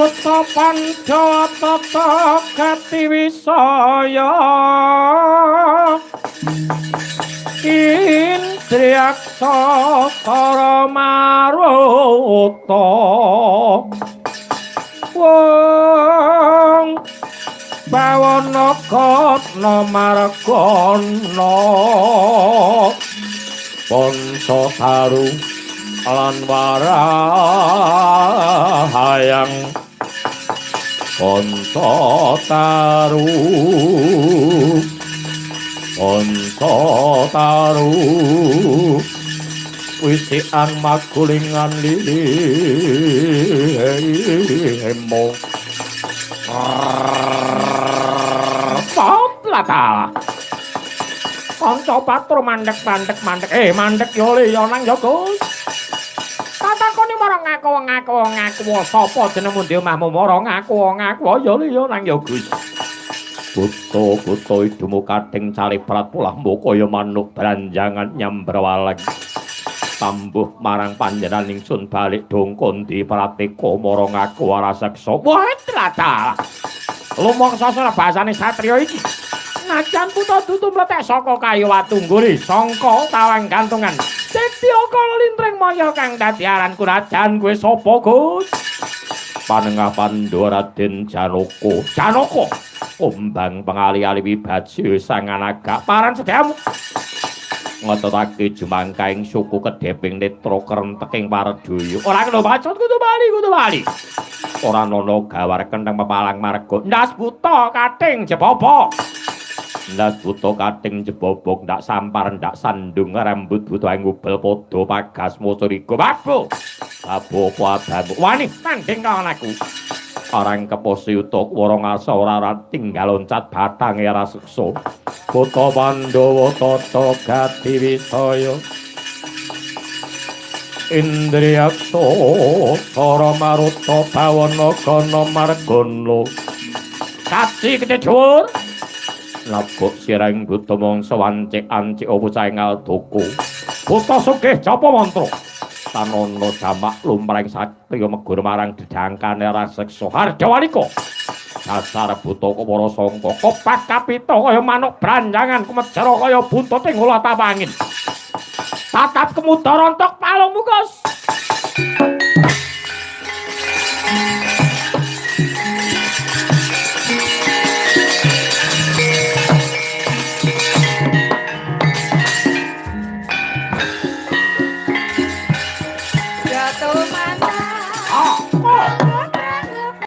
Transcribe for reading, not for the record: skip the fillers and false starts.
maruta pancawatata gati wisaya indriyaksa para maruta wong bawana kana margana panca taru lan warahayang panca taru wisikan magulingan limo Potlata kanca patro mandek mandek yo le yo nang yo Gus tatakoni marang ngaku sapa jenengmu ndi omahmu marang ngaku yo le yo nang yo Gus Buto idumu kading caliprat pulah mboko ya manuk branjangan nyambrawalek tambuh marang panjenengan ingsun balik dongkondi pratika marang aku waraseksa wah tlata lumangsa sora basane satriya iki najan puta dudu mletek saka kayu watungguri sangka tawang gantungan setyaka lintring maya kang dadi aran kurajan kowe sapa Gus panengah Pandhawa Raden Janaka Kumbang pengali-ali wibaji sang anaga paran sedamu ngetutake jumangkaing suku kedheping netra kerenteking paredaya ora kena bacot kudu bali ora ana gawar kentheng pepalang marga ndas buta kating jebobok ndak sampar ndak sandung rambut buta ngubel padha pagas motorigo babu kuadamu wani tanding kawan aku Arang keposi utuk warangasa ora tinggal loncat batang era seksa Kota Pandhawa tata gati wisaya Indriyaksa para maruta bawana gana margana kaci gede dhuwur labuk sirang buta mangsa wancik-ancik bocahing aldoko buta sugih japa mantra tanono jamak lumrahing satriya megur marang dedangkane raseksa Hardawalika dasar buta para sangka kopat kapita kaya manuk branjangan kumejara kaya buntuting ulah tapangin tatap kemudaran tok palungmu Gus